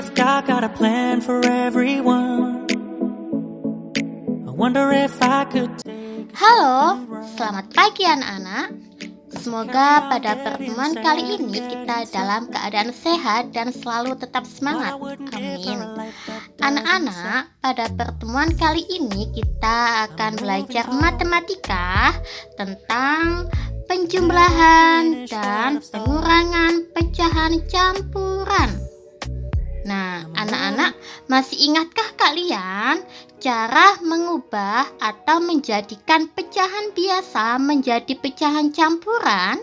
if God got a plan for everyone. I wonder if I could take a Halo, second run. selamat pagi anak-anak. Semoga pada pertemuan kali ini kita dalam keadaan sehat dan selalu tetap semangat. Amin. Anak-anak, pada pertemuan kali ini kita akan belajar matematika tentang penjumlahan dan pengurangan pecahan campuran. Nah, anak-anak, masih ingatkah kalian cara mengubah atau menjadikan pecahan biasa menjadi pecahan campuran?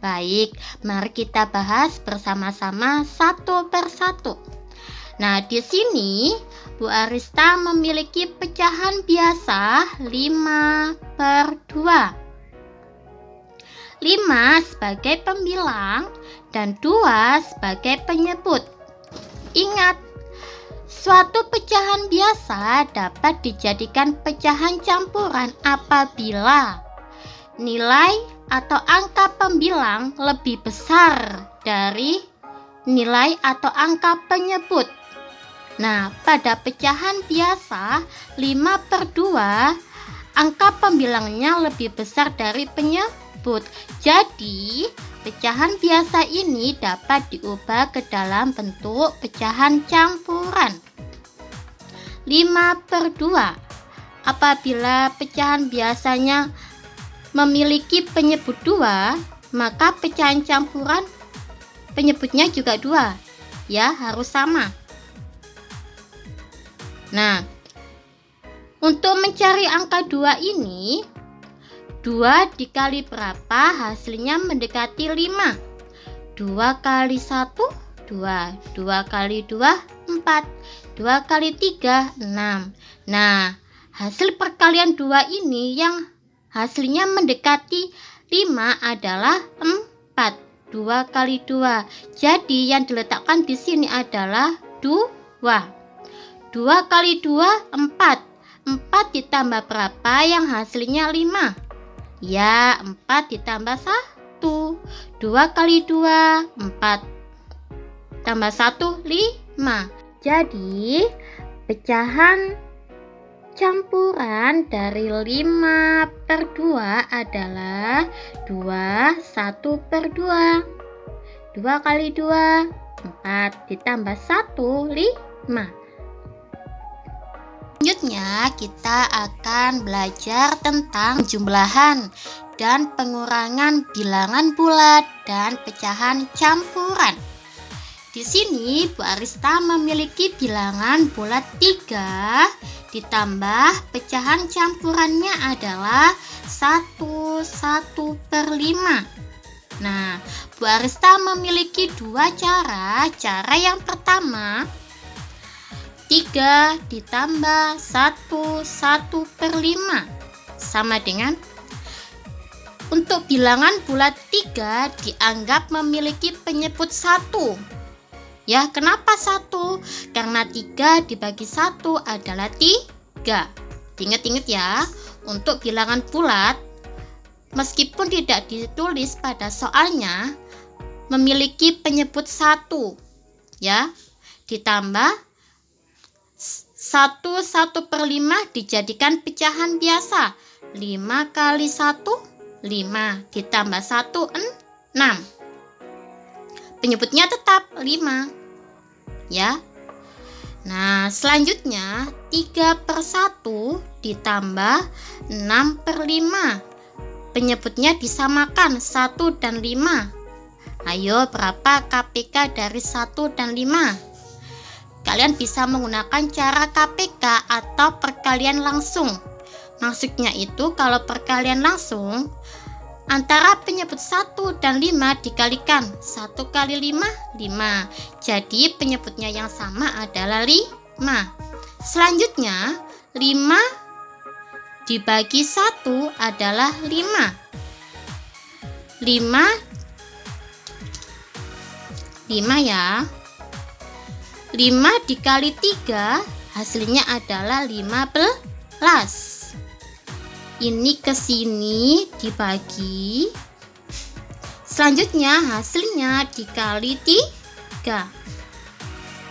Baik, mari kita bahas bersama-sama satu persatu. Nah, di sini Bu Arista memiliki pecahan biasa 5/2. 5 sebagai pembilang dan 2 sebagai penyebut. Ingat, suatu pecahan biasa dapat dijadikan pecahan campuran apabila nilai atau angka pembilang lebih besar dari nilai atau angka penyebut. Nah, pada pecahan biasa 5/2, angka pembilangnya lebih besar dari penyebut. Jadi, pecahan biasa ini dapat diubah ke dalam bentuk pecahan campuran. 5/2. Apabila pecahan biasanya memiliki penyebut 2, maka pecahan campuran penyebutnya juga 2. Ya, harus sama. Nah, untuk mencari angka 2 ini, 2 dikali berapa hasilnya mendekati 5. 2 kali 1, 2. 2 kali 2, 4. 2 kali 3, 6. Nah, hasil perkalian 2 ini yang hasilnya mendekati 5 adalah 4. 2 kali 2. Jadi yang diletakkan di sini adalah 2. 2 kali 2, 4. 4 ditambah berapa yang hasilnya 5? Ya, 4 ditambah 1. 2 kali 2, 4. Tambah 1, 5. Jadi, pecahan campuran dari 5/2 adalah 2, 1/2. 2 kali 2, 4. Ditambah 1, 5. Selanjutnya kita akan belajar tentang jumlahan dan pengurangan bilangan bulat dan pecahan campuran. Di sini Bu Arista memiliki bilangan bulat 3 ditambah pecahan campurannya adalah 1/5. Nah, Bu Arista memiliki 2 cara. Cara yang pertama, 3 ditambah 1/5 sama dengan, untuk bilangan bulat 3 dianggap memiliki penyebut 1. Ya, kenapa 1? Karena 3 dibagi 1 adalah 3. Ingat-ingat ya, untuk bilangan bulat, meskipun tidak ditulis pada soalnya, memiliki penyebut 1. Ya, ditambah 1/5 dijadikan pecahan biasa. 5 kali 1, 5. Ditambah 1, 6. Penyebutnya tetap 5. Ya. Nah, selanjutnya 3/1 ditambah 6/5. Penyebutnya disamakan 1 dan 5. Ayo, berapa KPK dari 1 dan 5? Kalian bisa menggunakan cara KPK atau perkalian langsung. Maksudnya itu, kalau perkalian langsung, antara penyebut 1 dan 5 dikalikan. 1 kali 5, 5. Jadi penyebutnya yang sama adalah 5. Selanjutnya, 5 dibagi 1 adalah 5. 5 ya. 5 dikali 3 hasilnya adalah 15. Ini ke sini dibagi. Selanjutnya hasilnya dikali 3.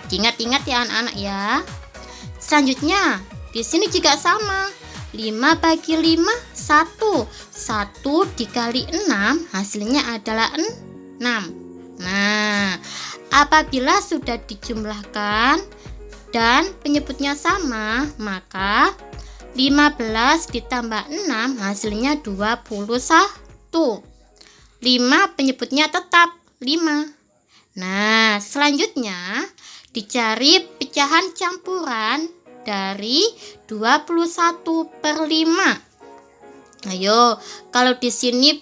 Ingat-ingat ya anak-anak ya. Selanjutnya di sini juga sama. 5 bagi 5 1. 1 dikali 6 hasilnya adalah 6. Nah, apabila sudah dijumlahkan dan penyebutnya sama, maka 15 ditambah 6 hasilnya 21. 5 penyebutnya tetap 5. Nah, selanjutnya dicari pecahan campuran dari 21/5. Ayo, kalau di sini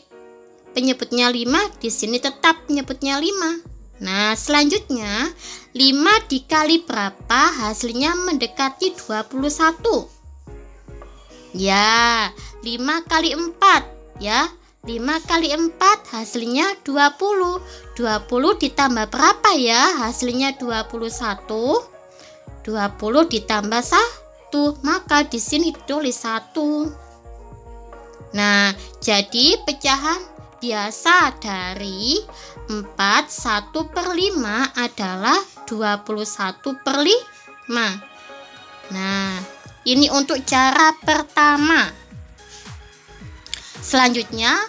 penyebutnya 5, di sini tetap penyebutnya 5. Nah, selanjutnya 5 dikali berapa hasilnya mendekati 21? Ya, 5 kali 4 ya. 5 kali 4 hasilnya 20. 20 ditambah berapa ya? Hasilnya 21. 20 ditambah 1, maka di sini tulis 1. Nah, jadi pecahan biasa dari 4 1/5 adalah 21/5. Nah, ini untuk cara pertama. Selanjutnya,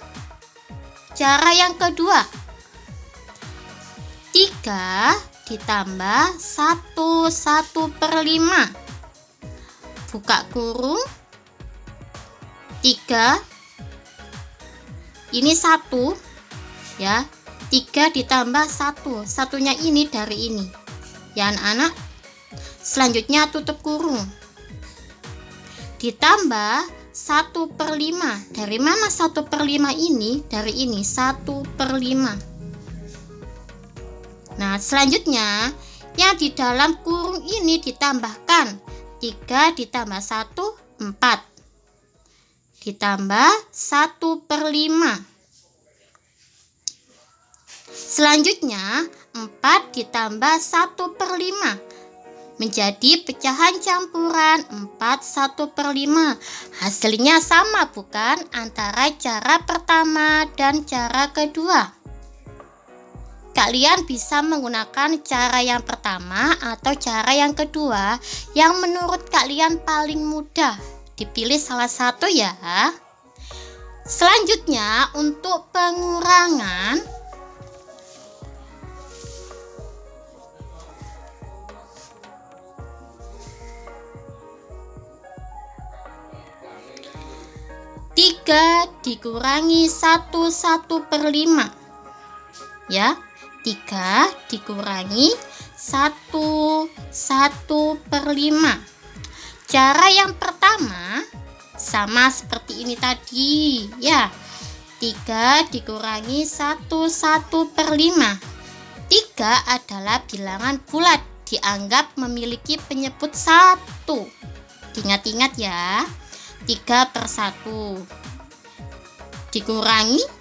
cara yang kedua. 3 ditambah 1/5. Buka kurung. 3. Ini 1 ya. 3 ditambah 1. Satunya ini dari ini. Ya anak-anak. Selanjutnya tutup kurung. Ditambah 1/5. Dari mana 1/5 ini? Dari ini 1/5. Nah, selanjutnya yang di dalam kurung ini ditambahkan 3 ditambah 1 4. Ditambah 1/5. Selanjutnya 4 ditambah 1/5 menjadi pecahan campuran 4 1/5. Hasilnya sama bukan antara cara pertama dan cara kedua? Kalian bisa menggunakan cara yang pertama atau cara yang kedua yang menurut kalian paling mudah. Dipilih salah satu ya. Selanjutnya untuk pengurangan, tiga dikurangi 1/5 ya. 3 dikurangi 1/5. Cara yang pertama sama seperti ini tadi ya. 3 dikurangi 1/5. 3 adalah bilangan bulat, dianggap memiliki penyebut 1. Ingat-ingat ya. 3/1 dikurangi.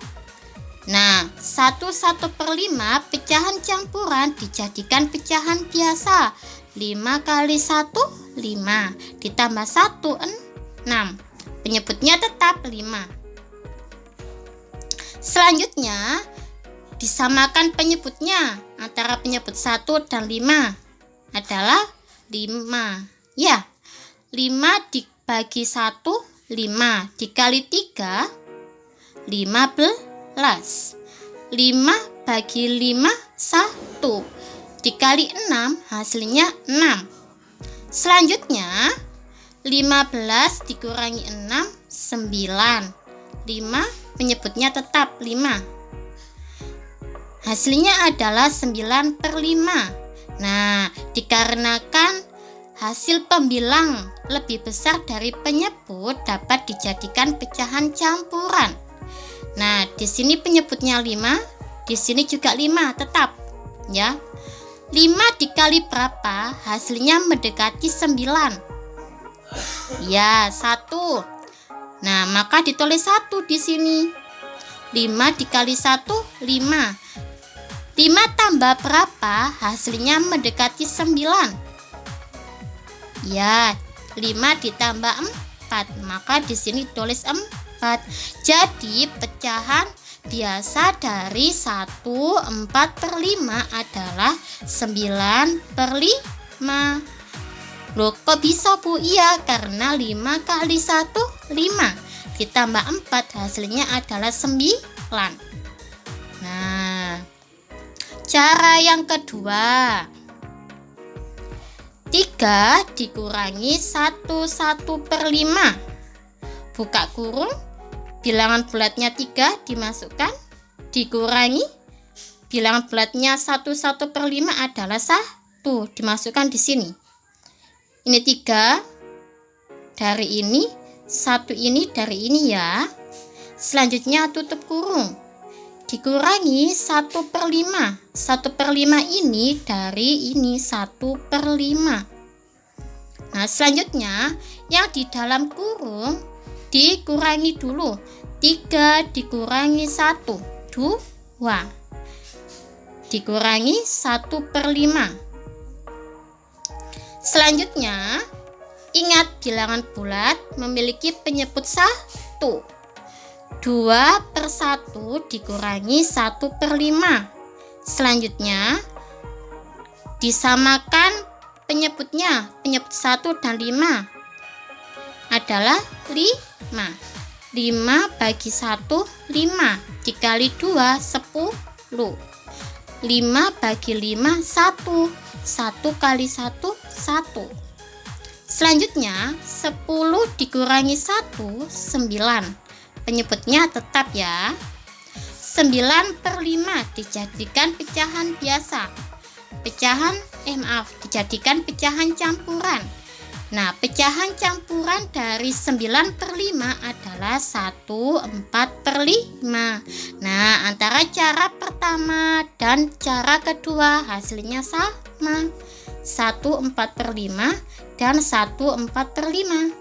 Nah, 1/5 pecahan campuran dijadikan pecahan biasa. 5 kali 1 5 ditambah 1 6. Penyebutnya tetap 5. Selanjutnya disamakan penyebutnya. Antara penyebut 1 dan 5 adalah 5. Ya, 5 dibagi 1 5 dikali 3 15. 5 bagi 5 1 dikali 6 hasilnya 6. Selanjutnya 15 dikurangi 6 9. 5 penyebutnya tetap 5. Hasilnya adalah 9/5. Nah, dikarenakan hasil pembilang lebih besar dari penyebut dapat dijadikan pecahan campuran. Nah, di sini penyebutnya 5, di sini juga 5 tetap ya. 5 dikali berapa? Hasilnya mendekati 9. Ya, 1. Nah, maka ditulis 1 di sini. 5 dikali 1 5. 5 tambah berapa? Hasilnya mendekati 9. Ya, 5 ditambah 4. Maka di sini tulis 4. Jadi pecahan biasa dari 1/4/5 adalah 9/5. Loh, kok bisa, Bu? Iya, karena 5 kali 1, 5. Ditambah 4, hasilnya adalah 9. Nah, cara yang kedua. 3 dikurangi 1/5. Buka kurung, bilangan bulatnya 3 dimasukkan, dikurangi bilangan bulatnya 1/5 adalah 1, dimasukkan di sini. Ini 3 dari ini, 1 ini dari ini ya. Selanjutnya tutup kurung, dikurangi 1/5. 1/5 ini dari ini 1/5. Nah, selanjutnya yang di dalam kurung dikurangi dulu. 3 dikurangi 1, 2. Dikurangi 1/5. Selanjutnya, ingat bilangan bulat memiliki penyebut 1. 2/1 dikurangi 1/5. Selanjutnya, disamakan penyebutnya. Penyebut 1 dan 5 adalah 5. 5 bagi 1, 5. Dikali 2, 10. 5 bagi 5, 1. 1 kali 1, 1. Selanjutnya, 10 dikurangi 1, 9. Penyebutnya tetap ya. 9/5 dijadikan pecahan biasa. Dijadikan pecahan campuran. Nah, pecahan campuran dari 9/5 adalah 1/4/5. Nah, antara cara pertama dan cara kedua hasilnya sama. 1/4/5 dan 1/4/5.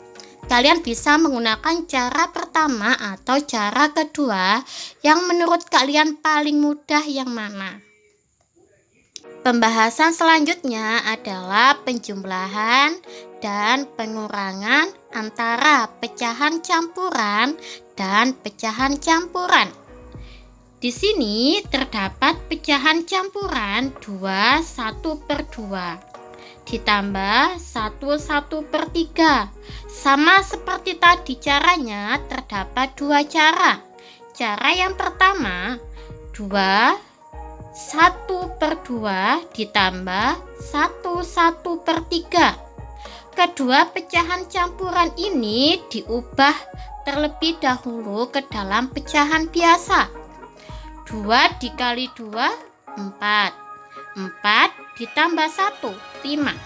Kalian bisa menggunakan cara pertama atau cara kedua yang menurut kalian paling mudah yang mana. Pembahasan selanjutnya adalah penjumlahan dan pengurangan antara pecahan campuran dan pecahan campuran. Di sini terdapat pecahan campuran 2 1/2 ditambah 1 1/3. Sama seperti tadi caranya, terdapat 2 cara. Cara yang pertama, 2 1/2 ditambah 1 1/3. Kedua pecahan campuran ini diubah terlebih dahulu ke dalam pecahan biasa. 2 dikali 2, 4. 4 ditambah 1, 5.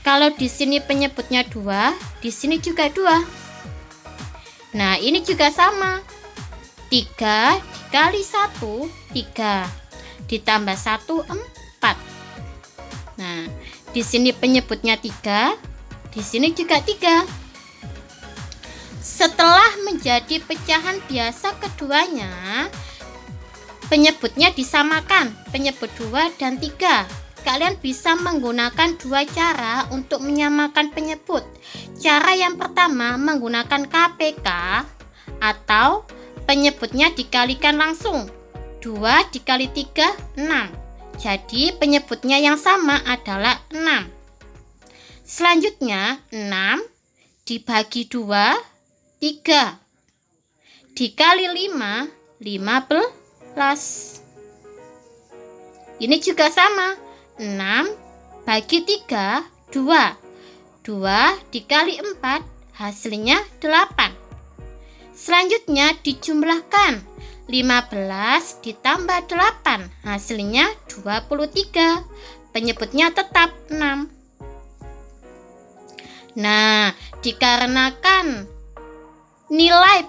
Kalau di sini penyebutnya 2, di sini juga 2. Nah, ini juga sama. 3 dikali 1, 3. Ditambah 1, 4. Nah, di sini penyebutnya 3, di sini juga 3. Setelah menjadi pecahan biasa keduanya, penyebutnya disamakan, penyebut 2 dan 3. Kalian bisa menggunakan 2 cara untuk menyamakan penyebut. Cara yang pertama menggunakan KPK atau penyebutnya dikalikan langsung. 2 dikali 3, 6. Jadi penyebutnya yang sama adalah 6. Selanjutnya 6 dibagi 2, 3. Dikali 5, 15. Ini juga sama. 6 bagi 3, 2. 2 dikali 4, hasilnya 8. Selanjutnya dijumlahkan. 15 ditambah 8, hasilnya 23. Penyebutnya tetap 6. Nah, dikarenakan nilai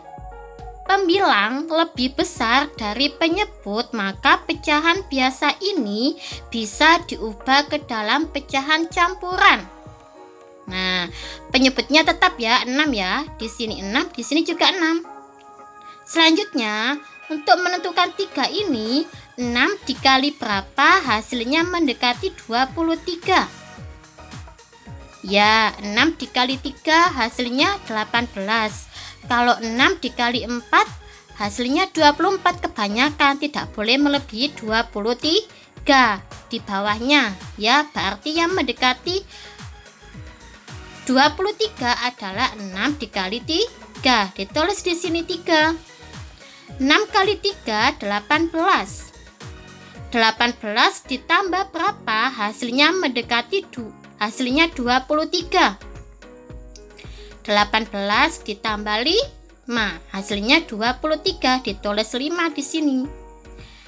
pembilang lebih besar dari penyebut, maka pecahan biasa ini bisa diubah ke dalam pecahan campuran. Nah, penyebutnya tetap ya 6 ya. Di sini 6, di sini juga 6. Selanjutnya, untuk menentukan 3 ini, 6 dikali berapa hasilnya mendekati 23. Ya, 6 dikali 3 hasilnya 18. Kalau 6 dikali 4 hasilnya 24 kebanyakan, tidak boleh melebihi 23 di bawahnya ya, berarti yang mendekati 23 adalah 6 dikali 3. Ditulis di sini 3. 6 kali 3 18. 18 ditambah berapa? Hasilnya mendekati hasilnya 23. 18 ditambah 5, hasilnya 23, ditulis 5 di sini.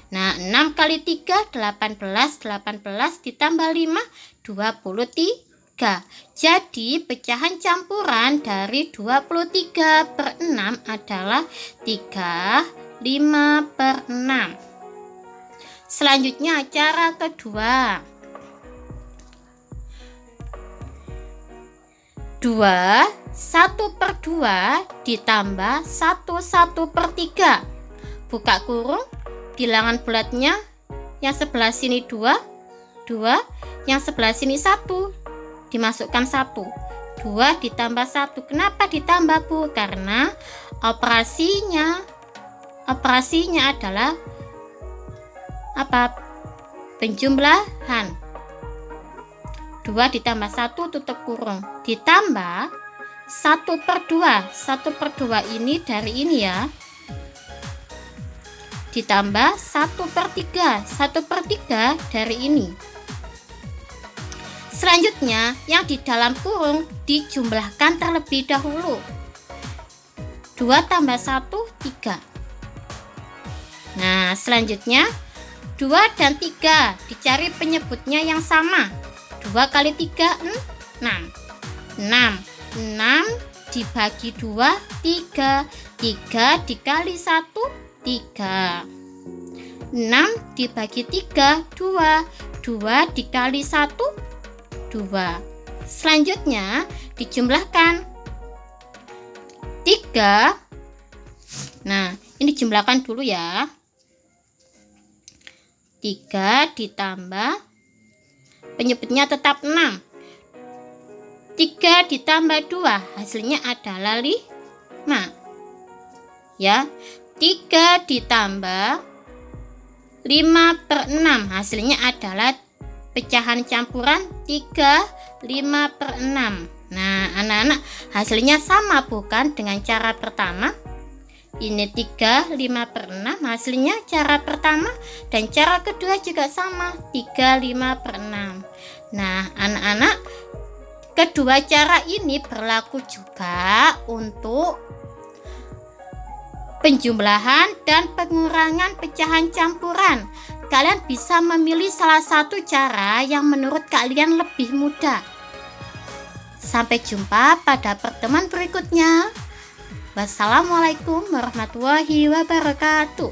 Nah, 6 kali 3 18, 18 ditambah 5 23. Jadi pecahan campuran dari 23/6 adalah 35/6. Selanjutnya cara kedua. 1/2 ditambah 1/3. Buka kurung, bilangan bulatnya yang sebelah sini 2, yang sebelah sini 1, dimasukkan 1. 2 ditambah 1. Kenapa ditambah, Bu? Karena operasinya adalah penjumlahan. 2 ditambah 1 tutup kurung, ditambah 1/2. 1/2 ini dari ini ya, ditambah 1/3. 1/3 dari ini. Selanjutnya yang di dalam kurung dijumlahkan terlebih dahulu. 2 tambah 1 3. Nah, selanjutnya 2 dan 3 dicari penyebutnya yang sama. 2 kali 3 6. 6 dibagi 2 3. 3 dikali 1 3. 6 dibagi 3 2. 2 dikali 1 2. Selanjutnya dijumlahkan 3. Nah, ini jumlahkan dulu ya. 3 ditambah penyebutnya tetap 6. 3 ditambah 2 hasilnya adalah 5. Ya. 3 ditambah 5/6 hasilnya adalah pecahan campuran 3 5/6. Nah, anak-anak, hasilnya sama bukan dengan cara pertama? Ini 3 5/6 hasilnya cara pertama, dan cara kedua juga sama, 3 5/6. Nah, anak-anak, kedua cara ini berlaku juga untuk penjumlahan dan pengurangan pecahan campuran. Kalian bisa memilih salah satu cara yang menurut kalian lebih mudah. Sampai jumpa pada pertemuan berikutnya. Wassalamualaikum warahmatullahi wabarakatuh.